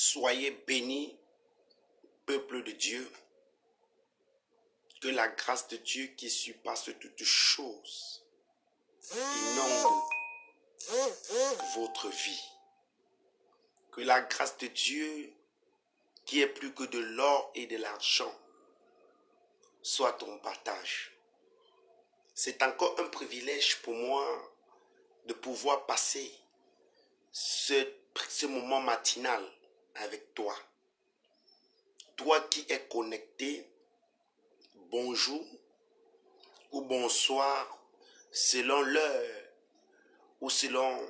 Soyez bénis, peuple de Dieu, que la grâce de Dieu qui surpasse toutes choses inonde votre vie. Que la grâce de Dieu, qui est plus que de l'or et de l'argent, soit ton partage. C'est encore un privilège pour moi de pouvoir passer ce moment matinal avec toi. Toi qui es connecté, bonjour ou bonsoir, selon l'heure ou selon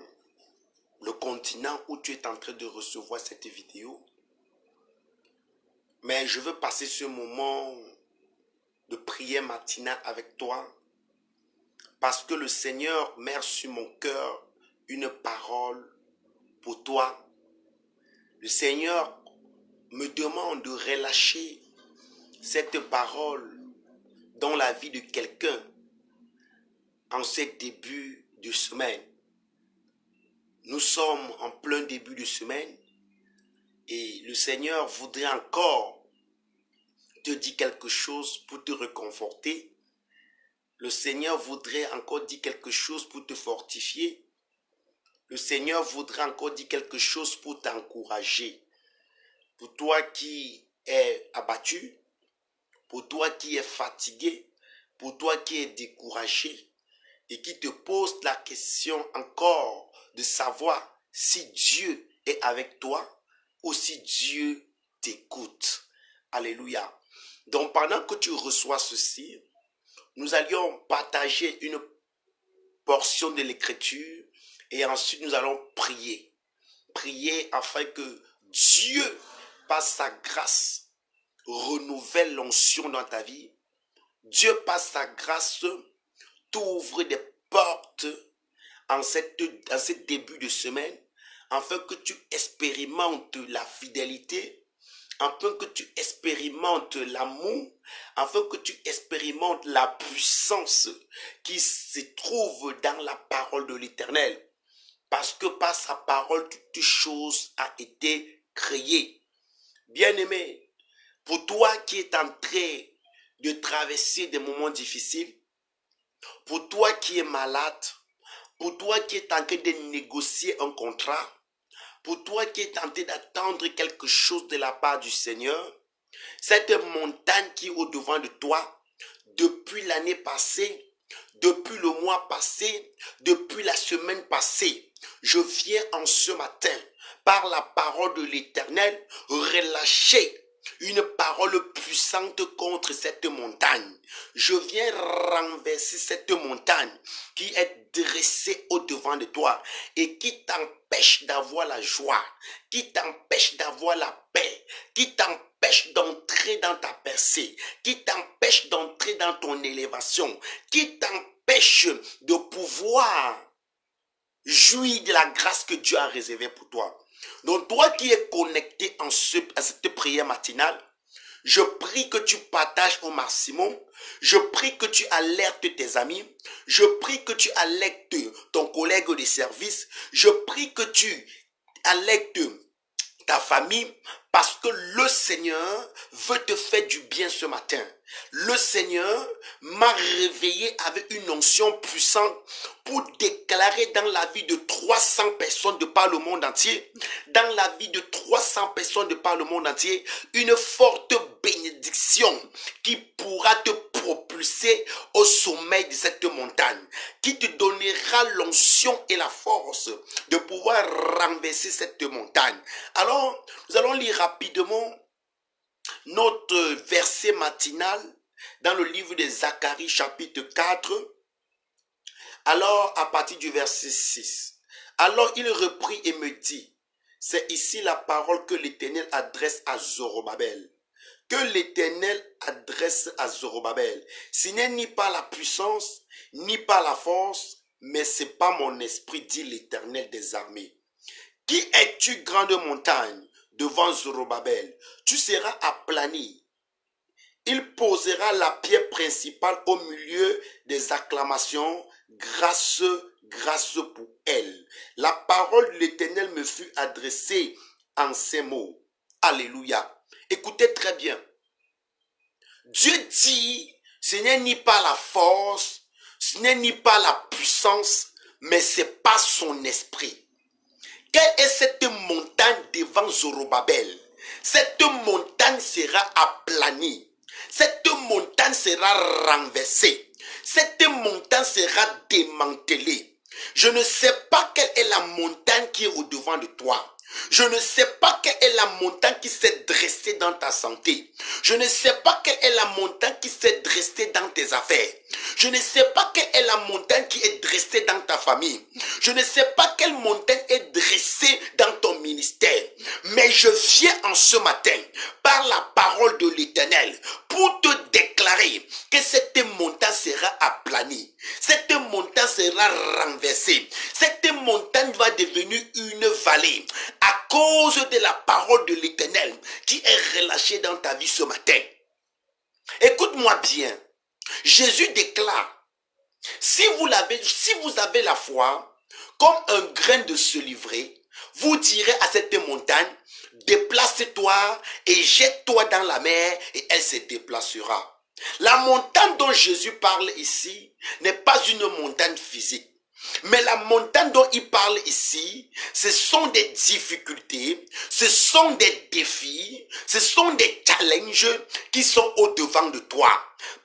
le continent où tu es en train de recevoir cette vidéo. Mais je veux passer ce moment de prière matinale avec toi parce que le Seigneur met sur mon cœur une parole pour toi. Le Seigneur me demande de relâcher cette parole dans la vie de quelqu'un en ce début de semaine. Nous sommes en plein début de semaine et le Seigneur voudrait encore te dire quelque chose pour te réconforter. Le Seigneur voudrait encore dire quelque chose pour te fortifier. Le Seigneur voudrait encore dire quelque chose pour t'encourager. Pour toi qui es abattu, pour toi qui es fatigué, pour toi qui es découragé et qui te pose la question encore de savoir si Dieu est avec toi ou si Dieu t'écoute. Alléluia. Donc pendant que tu reçois ceci, nous allions partager une portion de l'écriture et ensuite nous allons prier. Prier afin que Dieu, par sa grâce, renouvelle l'onction dans ta vie. Dieu, par sa grâce, t'ouvre des portes en ce début de semaine, afin que tu expérimentes la fidélité, afin que tu expérimentes l'amour, afin que tu expérimentes la puissance qui se trouve dans la parole de l'Éternel. Parce que par sa parole, toute chose a été créée. Bien-aimé, pour toi qui es en train de traverser des moments difficiles, pour toi qui es malade, pour toi qui es en train de négocier un contrat, pour toi qui es en train d'attendre quelque chose de la part du Seigneur, cette montagne qui est au-devant de toi, depuis l'année passée, depuis le mois passé, depuis la semaine passée, je viens en ce matin, par la parole de l'Éternel, relâcher une parole puissante contre cette montagne. Je viens renverser cette montagne qui est dressée au-devant de toi et qui t'empêche d'avoir la joie, qui t'empêche d'avoir la paix, qui t'empêche d'entrer dans ta percée, qui t'empêche d'entrer dans ton élévation, qui t'empêche de pouvoir jouir de la grâce que Dieu a réservée pour toi. Donc toi qui es connecté à cette prière matinale, je prie que tu partages au maximum. Je prie que tu alertes tes amis. Je prie que tu alertes ton collègue de service. Je prie que tu alertes ta famille, parce que le Seigneur veut te faire du bien ce matin. Le Seigneur m'a réveillé avec une onction puissante pour déclarer dans la vie de 300 personnes de par le monde entier, dans la vie de 300 personnes de par le monde entier, une forte bénédiction qui pourra te propulser au sommet de cette montagne, qui te donnera l'onction et la force de pouvoir renverser cette montagne. Alors, nous allons lire rapidement notre verset matinal dans le livre de Zacharie chapitre 4. Alors, à partir du verset 6. Alors, il reprit et me dit, c'est ici la parole que l'Éternel adresse à Zorobabel. Que l'Éternel adresse à Zorobabel. Ce n'est ni par la puissance, ni par la force, mais c'est par mon esprit, dit l'Éternel des armées. Qui es-tu, grande montagne, devant Zorobabel? Tu seras aplani. Il posera la pierre principale au milieu des acclamations. Grâce, grâce pour elle. La parole de l'Éternel me fut adressée en ces mots. Alléluia. Écoutez très bien. Dieu dit, ce n'est ni pas la force, ce n'est ni pas la puissance, mais c'est pas son esprit. Quelle est cette montagne devant Zorobabel? Cette montagne sera aplanie. Cette montagne sera renversée. Cette montagne sera démantelée. Je ne sais pas quelle est la montagne qui est au-devant de toi. Je ne sais pas quelle est la montagne qui s'est dressée dans ta santé. Je ne sais pas quelle est la montagne qui s'est dressée dans tes affaires. Je ne sais pas quelle est la montagne qui est dressée dans ta famille. Je ne sais pas quelle montagne est dressée dans ton ministère. Mais je viens en ce matin par la parole de l'Éternel pour te déclarer que cette montagne sera aplanie. Cette montagne sera renversée. Cette montagne va devenir une vallée à cause de la parole de l'Éternel qui est relâchée dans ta vie ce matin. Écoute-moi bien. Jésus déclare, si vous avez la foi comme un grain de selivre, vous direz à cette montagne, déplace-toi et jette-toi dans la mer et elle se déplacera. La montagne dont Jésus parle ici n'est pas une montagne physique. Mais la montagne dont il parle ici, ce sont des difficultés, ce sont des défis, ce sont des challenges qui sont au-devant de toi.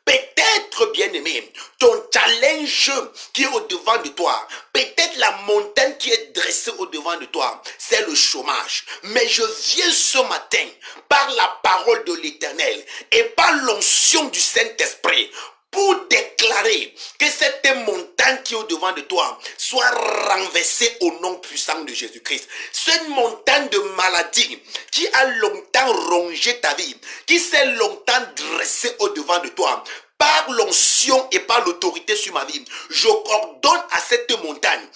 Peut-être, bien-aimé, ton challenge qui est au-devant de toi, peut-être la montagne qui est dressée au-devant de toi, c'est le chômage. Mais je viens ce matin par la parole de l'Éternel et par l'onction du Saint-Esprit pour déclarer que cette montagne qui est au-devant de toi soit renversée au nom puissant de Jésus-Christ. Cette montagne de maladie qui a longtemps rongé ta vie, qui s'est longtemps dressée au-devant de toi, par l'onction et par l'autorité sur ma vie, je ordonne à cette montagne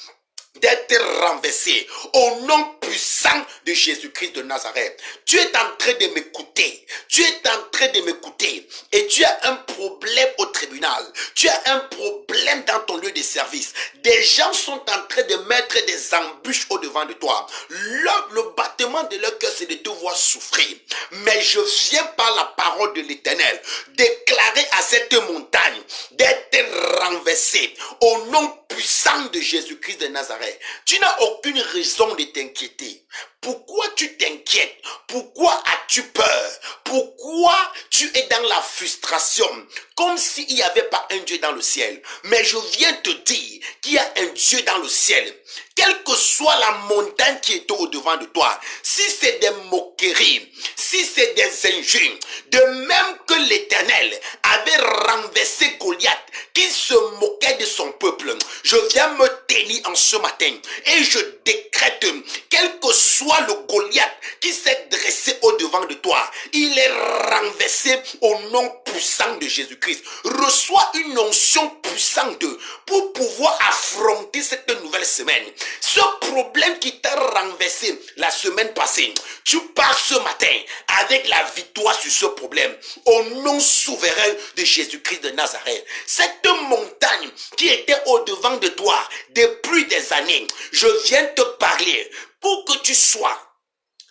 d'être renversé au nom puissant de Jésus-Christ de Nazareth. Tu es en train de m'écouter. Tu es en train de m'écouter et tu as un problème au tribunal. Tu as un problème dans ton lieu de service. Des gens sont en train de mettre des embûches au-devant de toi. Le battement de leur cœur, c'est de te voir souffrir. Mais je viens par la parole de l'Éternel déclarer à cette montagne d'être renversée au nom puissant de Jésus-Christ de Nazareth. Tu n'as aucune raison de t'inquiéter. Pourquoi tu t'inquiètes? Pourquoi as-tu peur? Pourquoi tu es dans la frustration? Comme s'il n'y avait pas un Dieu dans le ciel. Mais je viens te dire qu'il y a un Dieu dans le ciel. Quelle que soit la montagne qui est au-devant de toi, si c'est des moqueries, si c'est des injures, de même que l'Éternel avait renversé Goliath, qui se moquait de son peuple, je viens me tenir en ce matin et je décrète, quel que soit le Goliath qui s'est dressé au-devant de toi, il est renversé au nom puissant de Jésus-Christ. Reçois une onction puissante pour pouvoir affronter cette nouvelle semaine. Ce problème qui t'a renversé la semaine passée, tu pars ce matin avec la victoire sur ce problème au nom souverain de Jésus-Christ de Nazareth. Cette montagne qui était au-devant de toi depuis des années, je viens te parler pour que tu sois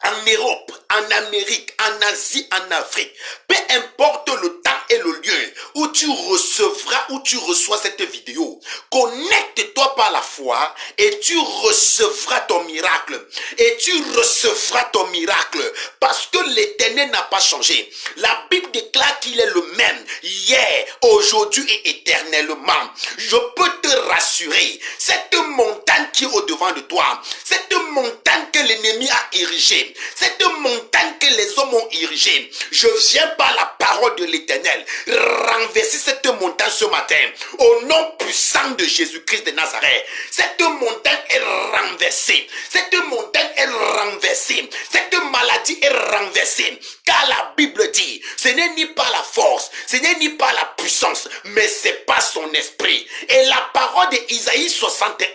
en Europe, en Amérique, en Asie, en Afrique, peu importe le temps et le lieu où tu recevras, où tu reçois cette vidéo, connecte-toi par la foi et tu recevras ton miracle. Et tu recevras ton miracle parce que l'Éternel n'a pas changé. La Bible déclare qu'il est le même hier, aujourd'hui et éternellement. Je peux te rassurer, cette montagne qui est au-devant de toi, cette montagne que l'ennemi a érigée, cette montagne que les hommes ont érigée, je viens par la parole de l'Éternel renverser cette montagne ce matin au nom puissant de Jésus-Christ de Nazareth. Cette montagne est renversée, cette montagne est renversée, cette maladie est renversée, car la Bible dit, ce n'est ni pas la force, ce n'est ni pas la puissance, mais c'est pas son esprit. Et la parole d'Isaïe 61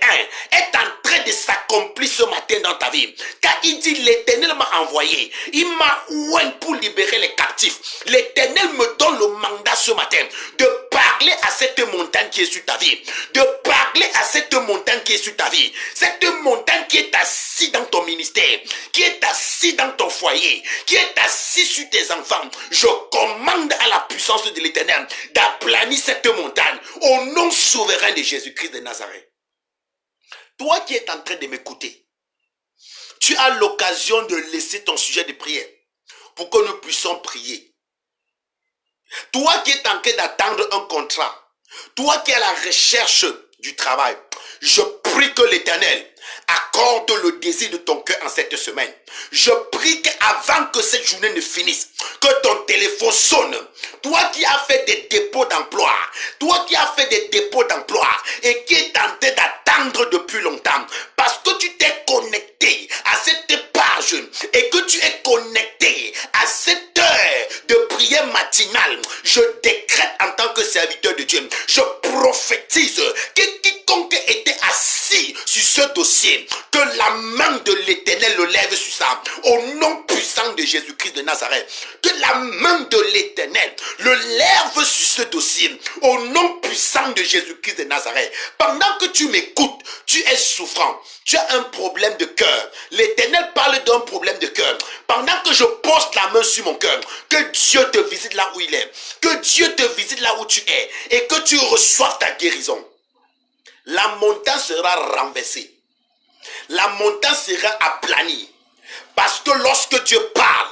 est en train de s'accomplir ce matin dans ta vie. Car il dit, l'Éternel m'a envoyé. Il m'a oint pour libérer les captifs. L'Éternel me donne le mandat ce matin de parler à cette montagne qui est sur ta vie. De parler à cette montagne qui est sur ta vie. Cette montagne qui est assise dans ton ministère, qui est assise dans ton foyer, qui est assise sur tes enfants. Je commande à la puissance de l'Éternel d'aplanir cette montagne au nom souverain de Jésus-Christ de Nazareth. Toi qui es en train de m'écouter, tu as l'occasion de laisser ton sujet de prière pour que nous puissions prier. Toi qui es en train d'attendre un contrat, toi qui es à la recherche du travail, je prie que l'Éternel accorde le désir de ton cœur en cette semaine. Je prie qu'avant que cette journée ne finisse, que ton téléphone sonne. Toi qui as fait des dépôts d'emploi, toi qui as fait des dépôts d'emploi et qui est en train d'attendre depuis longtemps, parce que tu t'es connecté à cette page et que tu es connecté à cette heure de prière matinale, je décrète en tant que serviteur de Dieu, je prophétise que quiconque était assis sur ce dossier, que la main de l'Éternel le lève sur ça, au nom puissant de Jésus-Christ de Nazareth. Que la main de l'Éternel le lève sur ce dossier, au nom puissant de Jésus-Christ de Nazareth. Pendant que tu m'écoutes, tu es souffrant, tu as un problème de cœur. L'Éternel parle d'un problème de cœur. Pendant que je pose la main sur mon cœur, que Dieu te visite là où il est, que Dieu te visite là où tu es, et que tu reçoives ta guérison. La montagne sera renversée. La montagne sera aplanie. Parce que lorsque Dieu parle,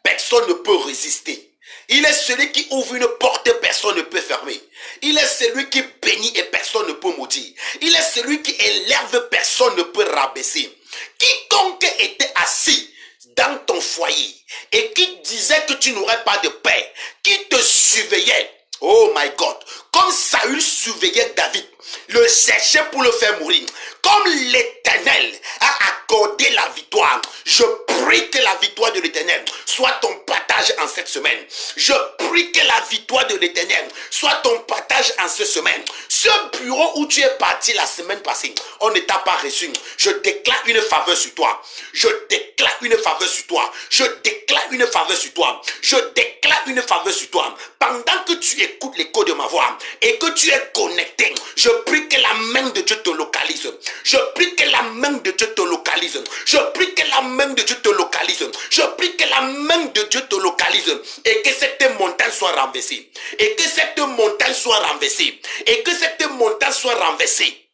personne ne peut résister. Il est celui qui ouvre une porte et personne ne peut fermer. Il est celui qui bénit et personne ne peut maudire. Il est celui qui élève, personne ne peut rabaisser. Quiconque était assis dans ton foyer et qui disait que tu n'aurais pas de paix, qui te surveillait, oh my God, comme Saül surveillait David, le cherchait pour le faire mourir, comme l'Éternel a accordé la victoire, je prie que la victoire de l'Éternel soit ton partage en cette semaine. Je prie que la victoire de l'Éternel soit ton partage en cette semaine. Ce bureau où tu es parti la semaine passée, on ne t'a pas reçu. Je déclare une faveur sur toi. Je déclare une faveur sur toi. Je déclare une faveur sur toi. Je déclare une faveur sur toi. Pendant que tu écoutes l'écho de ma voix et que tu es connecté, je prie que la main de Dieu te localise. Je prie que la main de Dieu te localise. Je prie que la main de Dieu te localise. Je prie que la main de Dieu te localise et que cette montagne soit renversée. Et que cette montagne soit renversée. Et que cette montagne soit renversée.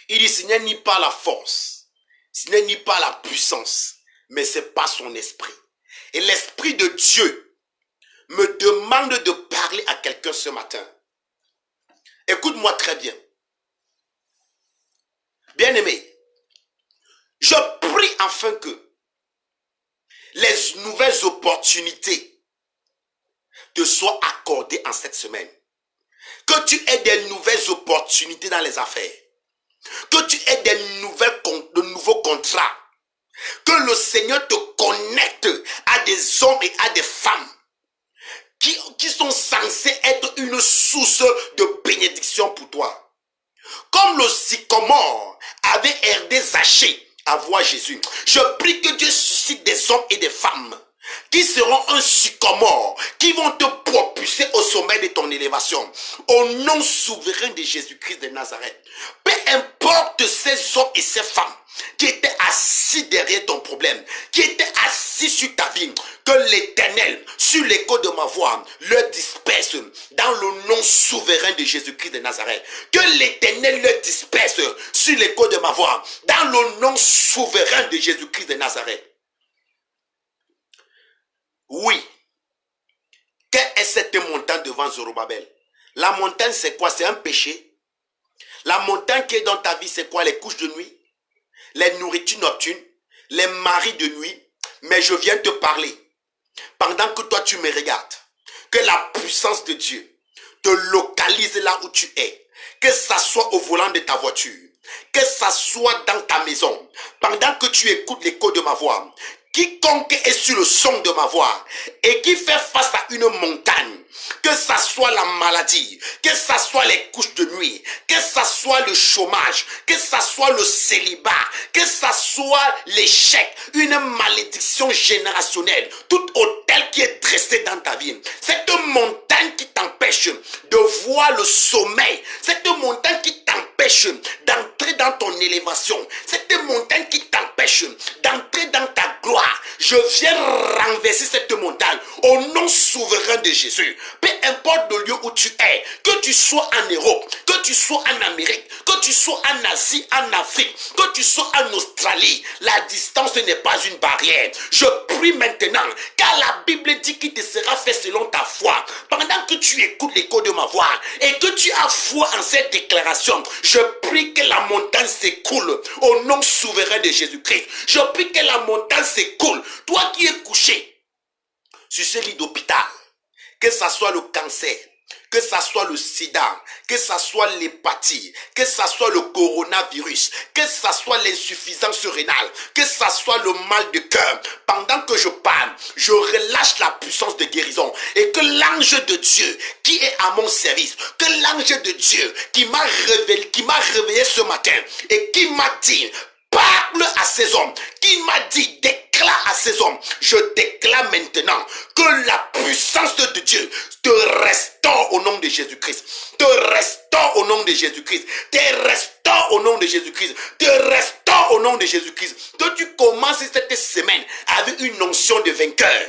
Il dit, ce n'est ni par la force, ce n'est ni par la puissance, mais c'est par son esprit. Et l'esprit de Dieu me demande de parler à quelqu'un ce matin. Écoute-moi très bien. Bien-aimé, je prie afin que les nouvelles opportunités te soient accordées en cette semaine. Que tu aies des nouvelles opportunités dans les affaires. Que tu aies de nouveaux contrats. Que le Seigneur te connecte à des hommes et à des femmes qui sont censés être une source de bénédiction pour toi. Comme le sycomore avait herdé Zachée à voir Jésus, je prie que Dieu suscite des hommes et des femmes qui seront un sycomore, qui vont te propulser au sommet de ton élévation. Au nom souverain de Jésus-Christ de Nazareth. Peu importe ces hommes et ces femmes qui étaient assis derrière ton problème, qui étaient assis sur ta vie, que l'Éternel, sur l'écho de ma voix, le disperse dans le nom souverain de Jésus-Christ de Nazareth. Que l'Éternel le disperse sur l'écho de ma voix, dans le nom souverain de Jésus-Christ de Nazareth. Oui. Quelle est cette montagne devant Zorobabel? La montagne, c'est quoi? C'est un péché. La montagne qui est dans ta vie, c'est quoi? Les couches de nuit, les nourritures nocturnes, les maris de nuit. Mais je viens te parler, pendant que toi tu me regardes, que la puissance de Dieu te localise là où tu es. Que ça soit au volant de ta voiture, que ça soit dans ta maison, pendant que tu écoutes l'écho de ma voix. Quiconque est sur le son de ma voix et qui fait face à une montagne, que ça soit la maladie, que ça soit les couches de nuit, que ça soit le chômage, que ça soit le célibat, que ça soit l'échec, une malédiction générationnelle, tout autel qui est dressé dans ta vie, cette montagne qui t'empêche de voir le sommeil, cette montagne qui t'empêche d'entrer dans ton élévation, cette montagne qui t'empêche d'entrer dans ta gloire, je viens renverser cette montagne au nom souverain de Jésus. Peu importe le lieu où tu es, que tu sois en Europe, que tu sois en Amérique, que tu sois en Asie, en Afrique, que tu sois en Australie, la distance n'est pas une barrière. Je prie maintenant, car la Bible dit qu'il te sera fait selon ta foi. Pendant que tu écoutes l'écho de ma voix et que tu as foi en cette déclaration, je prie que la montagne s'écoule au nom souverain de Jésus-Christ. Je prie que la montagne s'écoule. Toi qui es couché sur ce lit d'hôpital, que ça soit le cancer, que ça soit le sida, que ça soit l'hépatite, que ça soit le coronavirus, que ça soit l'insuffisance rénale, que ça soit le mal de cœur, pendant que je parle, je relâche la puissance de guérison et que l'ange de Dieu qui est à mon service, que l'ange de Dieu qui m'a réveillé ce matin et qui m'a dit, parle à ces hommes, qui m'a dit, déclare à ces hommes, je déclare maintenant que la puissance de Dieu te restaure au nom de Jésus-Christ, te restaure au nom de Jésus-Christ, te restaure au nom de Jésus-Christ, te restaure au nom de Jésus-Christ, que tu commences cette semaine avec une onction de vainqueur.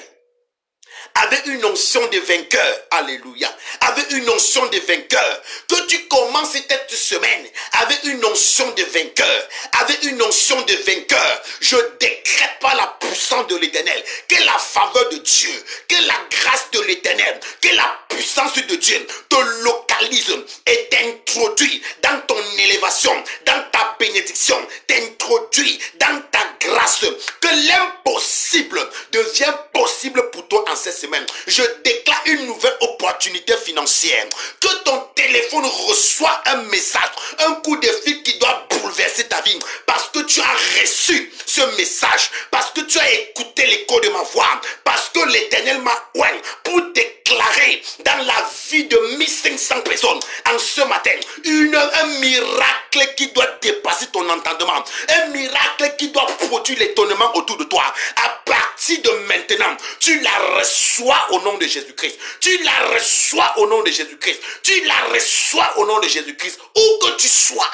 Avec une onction de vainqueur, alléluia, avec une onction de vainqueur, que tu commences cette semaine avec une onction de vainqueur, avec une onction de vainqueur, je décrète par la puissance de l'Éternel, que la faveur de Dieu, que la grâce de l'Éternel, que la puissance de Dieu te localise et t'introduit dans ton élévation, dans ta bénédiction, t'introduit dans ta grâce, que l'impossible devient possible pour toi en cette semaine. Je déclare une nouvelle opportunité financière, que ton téléphone reçoit un message, un coup de fil qui doit bouleverser ta vie, parce que tu as reçu ce message, parce que tu as écouté l'écho de ma voix, parce que l'Éternel m'a oint pour déclarer dans la vie de 1500 personnes en ce matin un miracle qui doit dépasser ton entendement, un miracle qui doit produire l'étonnement autour de toi. À partir de maintenant, tu la reçois au nom de Jésus-Christ, tu la reçois au nom de Jésus-Christ, tu la reçois au nom de Jésus-Christ, où que tu sois.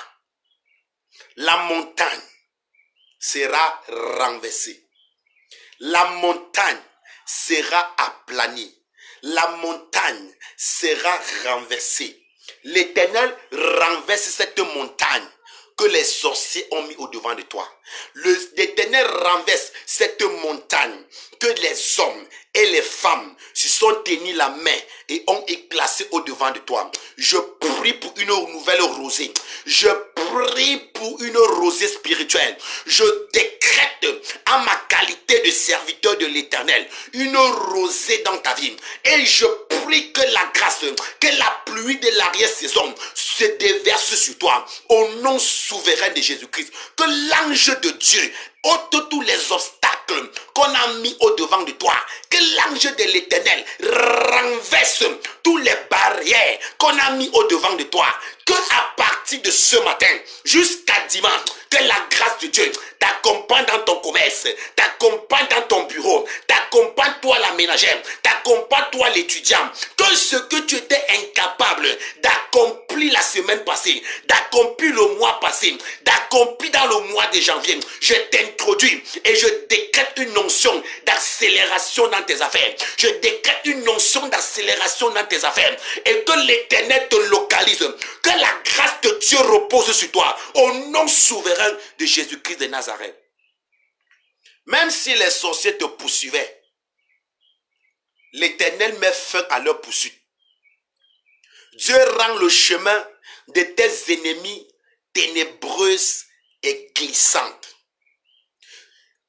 La montagne sera renversée, la montagne sera aplanie, la montagne sera renversée. L'Éternel renverse cette montagne que les sorciers ont mis au-devant de toi. L'Éternel renverse cette montagne que les hommes et les femmes se sont tenus la main et ont éclaté au-devant de toi. Je prie pour une nouvelle rosée. Je prie pour une rosée spirituelle. Je décrète en ma qualité de serviteur de l'Éternel une rosée dans ta vie. Et je prie que la grâce, que la pluie de l'arrière-saison se déverse sur toi au nom souverain de Jésus-Christ. Que l'ange de Dieu ôte tous les obstacles qu'on a mis au-devant de toi. Que l'ange de l'Éternel renverse toutes les barrières qu'on a mis au-devant de toi. Que à partir de ce matin jusqu'à dimanche, que la grâce de Dieu t'accompagne dans ton commerce, t'accompagne dans ton bureau, t'accompagne toi la ménagère, t'accompagne toi l'étudiant. Que ce que tu étais incapable d'accomplir la semaine passée, d'accomplir le mois passé, d'accomplir dans le mois de janvier, je t'introduis et je décrète une onction d'accélération dans tes affaires. Je décrète une onction d'accélération dans tes affaires et que l'Éternel te localise. Que la grâce de Dieu repose sur toi au nom souverain de Jésus-Christ de Nazareth. Même si les sorciers te poursuivaient, l'Éternel met fin à leur poursuite. Dieu rend le chemin de tes ennemis ténébreuse et glissante.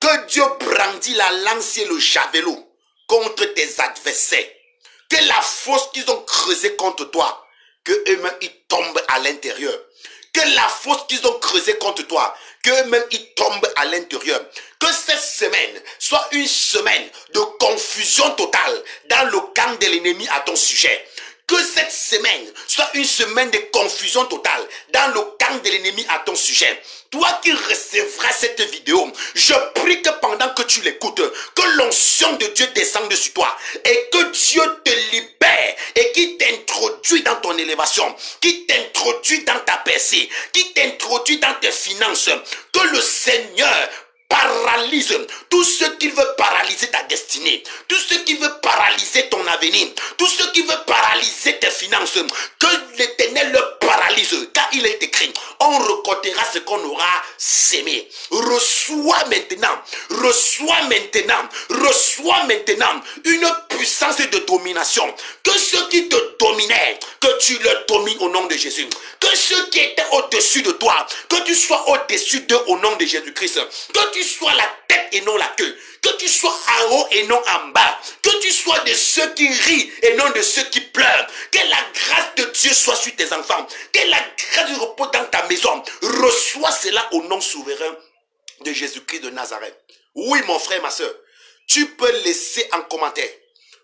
Que Dieu brandit la lance et le javelot contre tes adversaires. Que la fosse qu'ils ont creusée contre toi, que eux-mêmes ils tombent à l'intérieur. Que la fosse qu'ils ont creusée contre toi, que eux-mêmes ils tombent à l'intérieur. Que cette semaine soit une semaine de confusion confusion totale dans le camp de l'ennemi à ton sujet. Que cette semaine soit une semaine de confusion totale dans le camp de l'ennemi à ton sujet. Toi qui recevras cette vidéo, je prie que pendant que tu l'écoutes, que l'onction de Dieu descende sur toi et que Dieu te libère et qui t'introduit dans ton élévation, qui t'introduit dans ta percée, qui t'introduit dans tes finances. Que le Seigneur paralyse tout ce qui veut paralyser ta destinée, tout ce qui veut paralyser ton avenir, tout ce qui veut paralyser tes finances, que l'Éternel le paralyse, car il est écrit, on récoltera ce qu'on aura sémé. Reçois maintenant une puissance de domination, que ceux qui te dominaient, que tu le domines au nom de Jésus, que ceux qui étaient au-dessus de toi, que tu sois au-dessus d'eux au nom de Jésus-Christ, que tu sois la tête et non la queue, que tu sois en haut et non en bas, que tu sois de ceux qui rient et non de ceux qui pleurent, que la grâce de Dieu soit sur tes enfants, que la grâce du repos dans ta maison. Reçois cela au nom souverain de Jésus-Christ de Nazareth. Oui, mon frère, ma soeur, tu peux laisser en commentaire,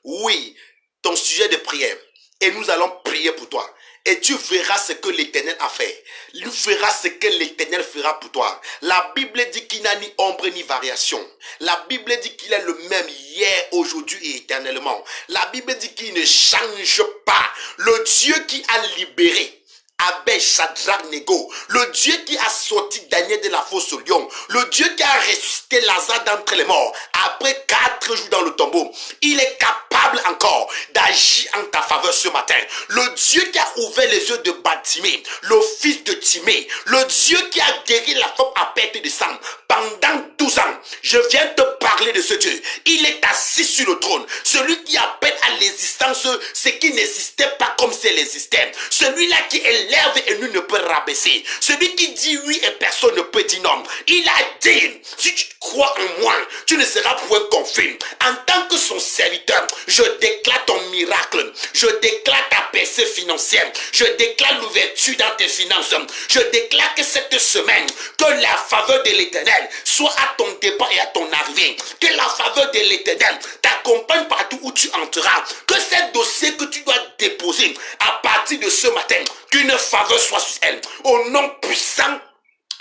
oui, ton sujet de prière, et nous allons prier pour toi. Et tu verras ce que l'Éternel a fait. Tu verras ce que l'Éternel fera pour toi. La Bible dit qu'il n'a ni ombre ni variation. La Bible dit qu'il est le même hier, aujourd'hui et éternellement. La Bible dit qu'il ne change pas. Le Dieu qui a libéré Abel, Shadrach, Nego, le Dieu qui a sorti Daniel de la fosse au lion, le Dieu qui a ressuscité Lazare d'entre les morts, après 4 jours dans le tombeau, il est capable encore d'agir en ta faveur ce matin. Le Dieu qui a ouvert les yeux de Batimée, le fils de Timée, le Dieu qui a guéri la femme à perte de sang pendant 12 ans, je viens te parler de ce Dieu. Il est assis sur le trône, celui qui appelle à l'existence ce qui n'existait pas comme s'il existait, celui-là qui élève et nul ne peut rabaisser, celui qui dit oui et personne ne peut dire non. Il a dit, si tu crois en moi, tu ne seras point confus. En tant que son serviteur, je déclare ton miracle, je déclare ta percée financière, je déclare l'ouverture dans tes finances, je déclare que cette semaine, que la faveur de l'Éternel soit à ton départ et à ton arrivée, que la faveur de l'Éternel t'accompagne partout où tu entreras, que ces dossiers que tu dois déposer à partir de ce matin, qu'une faveur soit sur elle, au nom puissant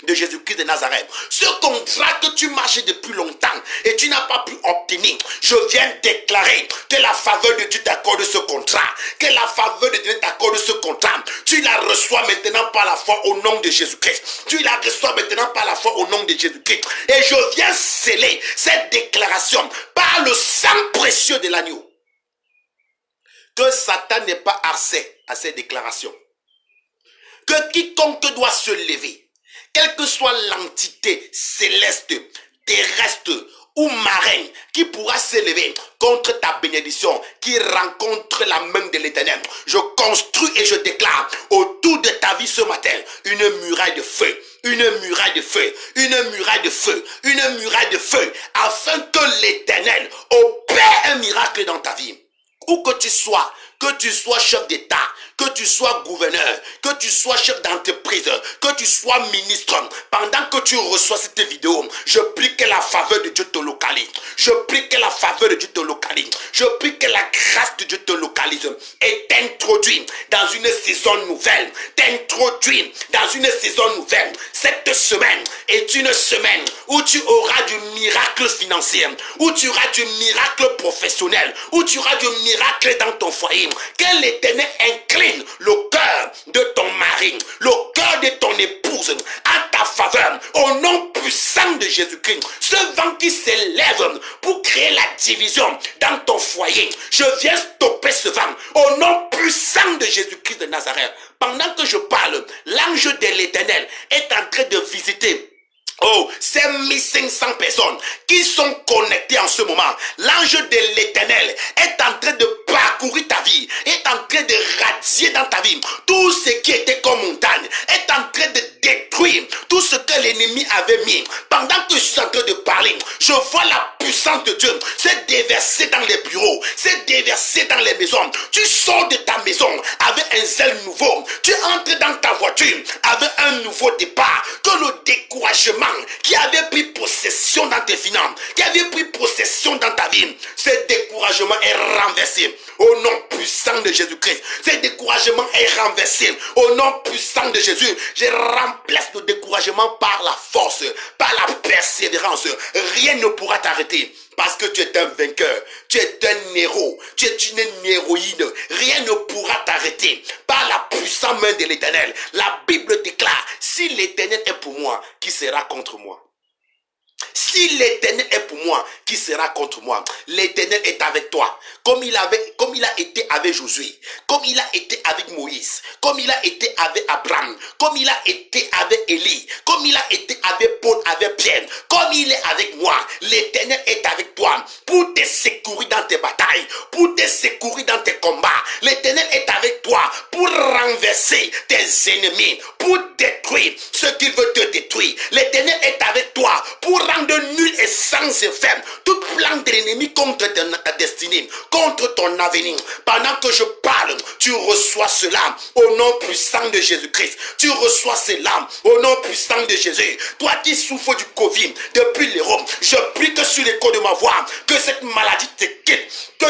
de Jésus-Christ de Nazareth. Ce contrat que tu marches depuis longtemps et tu n'as pas pu obtenir, je viens déclarer que la faveur de Dieu t'accorde ce contrat, que la faveur de Dieu t'accorde ce contrat. Tu la reçois maintenant par la foi au nom de Jésus-Christ. Tu la reçois maintenant par la foi au nom de Jésus-Christ. Et je viens sceller cette déclaration par le sang précieux de l'agneau. Que Satan n'ait pas accès à ces déclarations. Que quiconque doit se lever, quelle que soit l'entité céleste, terrestre ou marine qui pourra s'élever contre ta bénédiction, qui rencontre la main de l'Éternel, je construis et je déclare autour de ta vie ce matin une muraille de feu, une muraille de feu, une muraille de feu, une muraille de feu, afin que l'Éternel opère un miracle dans ta vie. Où que tu sois chef d'État, que tu sois gouverneur, que tu sois chef d'entreprise, que tu sois ministre, pendant que tu reçois cette vidéo, je prie que la faveur de Dieu te localise. Je prie que la faveur de Dieu te localise. Je prie que la grâce de Dieu te localise et t'introduit dans une saison nouvelle. T'introduit dans une saison nouvelle. Cette semaine est une semaine où tu auras du miracle financier, où tu auras du miracle professionnel, où tu auras du miracle dans ton foyer. Que l'Éternel incline le cœur de ton mari, le cœur de ton épouse à ta faveur, au nom puissant de Jésus-Christ. Ce vent qui s'élève pour créer la division dans ton foyer, je viens stopper ce vent au nom puissant de Jésus-Christ de Nazareth. Pendant que je parle, l'ange de l'Éternel est en train de visiter ces 1500 personnes qui sont connectées en ce moment. L'ange de l'Éternel est en train de parcourir ta vie, est en train de radier dans ta vie tout ce qui était comme montagne, est en train de détruis tout ce que l'ennemi avait mis. Pendant que je suis en train de parler, je vois la puissance de Dieu se déverser dans les bureaux, se déverser dans les maisons. Tu sors de ta maison avec un zèle nouveau. Tu entres dans ta voiture avec un nouveau départ. Que le découragement qui avait pris possession dans tes finances, qui avait pris possession dans ta vie, ce découragement est renversé au nom puissant de Jésus-Christ. Ce découragement est renversé au nom puissant de Jésus. Je remplace le découragement par la force, par la persévérance. Rien ne pourra t'arrêter parce que tu es un vainqueur, tu es un héros, tu es une héroïne. Rien ne pourra t'arrêter par la puissante main de l'Éternel. La Bible déclare, si l'Éternel est pour moi, qui sera contre moi? Si l'Éternel est pour moi, qui sera contre moi? L'Éternel est avec toi. Comme il a été avec Josué, comme il a été avec Moïse, comme il a été avec Abraham, comme il a été avec Élie, comme il a été avec Paul, avec Pierre, comme il est avec moi. L'Éternel est avec toi pour te secourir dans tes batailles, pour te secourir dans tes combats. L'Éternel est avec toi pour renverser tes ennemis, pour détruire ce qu'il veut te détruire. L'Éternel est avec toi pour rendre nul et sans effet tout plan de l'ennemi contre ta destinée, contre ton avenir. Pendant que je parle, tu reçois cela au nom puissant de Jésus-Christ. Tu reçois cela au nom puissant de Jésus. Toi qui souffres du Covid depuis l'Europe, je prie que sur l'écho de ma voix, que cette maladie te quitte, que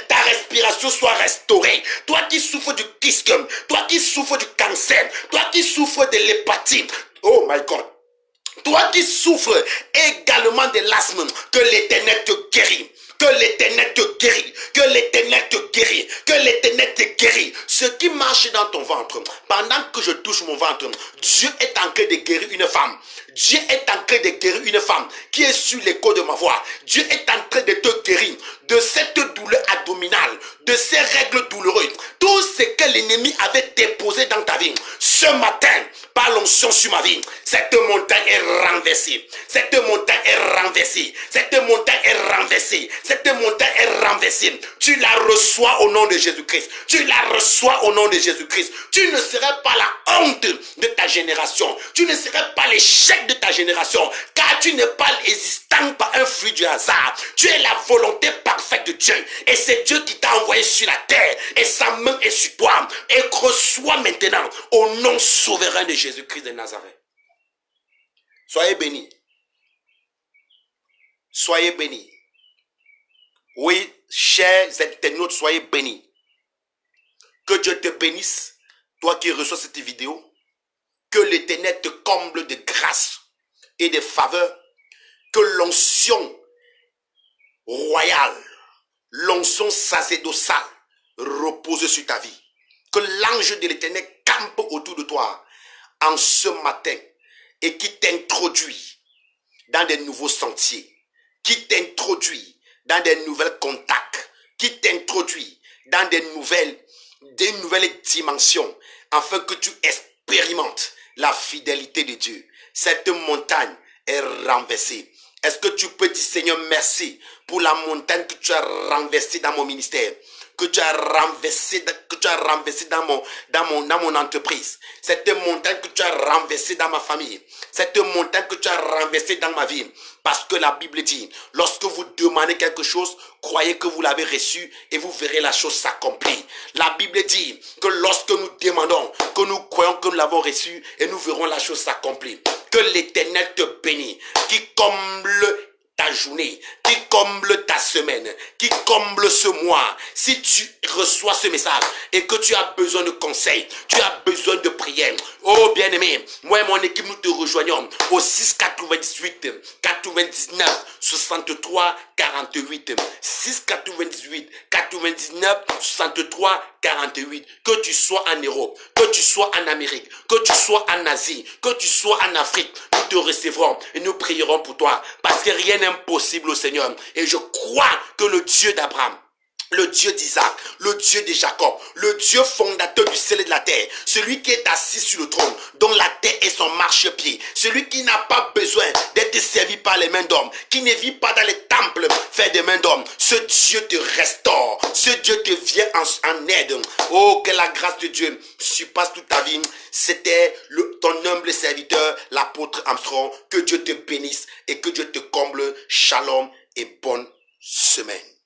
ta respiration soit restaurée. Toi qui souffres du kyste, toi qui souffres du cancer, toi qui souffres de l'hépatite, oh my God, toi qui souffres également de l'asthme, que l'Éternel te guérit. Que l'Éternel te guérit, que l'Éternel te guérit, que l'Éternel te guérit. Ce qui marche dans ton ventre, pendant que je touche mon ventre, Dieu est en train de guérir une femme. Dieu est en train de guérir une femme qui est sur l'écho de ma voix. Dieu est en train de te guérir de cette douleur abdominale, de ces règles douloureuses. Tout ce que l'ennemi avait déposé dans ta vie, ce matin, par l'onction sur ma vie, cette montagne est renversée. Cette montagne est renversée. Cette montagne est renversée. Cette montagne est renversée. Tu la reçois au nom de Jésus-Christ. Tu la reçois au nom de Jésus-Christ. Tu ne serais pas la honte de ta génération. Tu ne serais pas l'échec de ta génération. Car tu n'es pas existant par un fruit du hasard. Tu es la volonté parfaite de Dieu. Et c'est Dieu qui t'a envoyé sur la terre. Et sa main est sur toi. Et reçois maintenant au nom souverain de Jésus-Christ de Nazareth. Soyez bénis. Soyez bénis. Oui, chers internautes, soyez bénis. Que Dieu te bénisse, toi qui reçois cette vidéo. Que l'Éternel te comble de grâce et de faveur. Que l'onction royale, l'onction sacerdotale repose sur ta vie. Que l'ange de l'Éternel campe autour de toi en ce matin et qui t'introduit dans des nouveaux sentiers, qui t'introduit dans des nouvelles contacts, qui t'introduit dans des nouvelles dimensions, afin que tu expérimentes la fidélité de Dieu. Cette montagne est renversée. Est-ce que tu peux dire, Seigneur, merci pour la montagne que tu as renversée dans mon ministère, que tu as renversée dans mon entreprise, cette montagne que tu as renversée dans ma famille, cette montagne que tu as renversée dans ma vie. Parce que la Bible dit, lorsque vous demandez quelque chose, croyez que vous l'avez reçu et vous verrez la chose s'accomplir. La Bible dit que lorsque nous demandons, que nous croyons que nous l'avons reçu et nous verrons la chose s'accomplir. Que l'Éternel te bénisse, qui comble ta journée, qui comble ta semaine, qui comble ce mois. Si tu reçois ce message et que tu as besoin de conseils, tu as besoin de prière, oh bien-aimé, moi et mon équipe, nous te rejoignons au 6 98 99 63 48. 6 98 99 63 48. Que tu sois en Europe, que tu sois en Amérique, que tu sois en Asie, que tu sois en Afrique, nous te recevrons et nous prierons pour toi. Parce que rien n'est impossible au Seigneur. Et je crois que le Dieu d'Abraham, le Dieu d'Isaac, le Dieu de Jacob, le Dieu fondateur du ciel et de la terre, celui qui est assis sur le trône, dont la terre est son marchepied, celui qui n'a pas besoin d'être servi par les mains d'hommes, qui ne vit pas dans les temples faits de mains d'hommes. Ce Dieu te restaure, ce Dieu te vient en aide. Oh, que la grâce de Dieu surpasse toute ta vie. C'était ton humble serviteur, l'apôtre Armstrong. Que Dieu te bénisse et que Dieu te comble. Shalom et bonne semaine.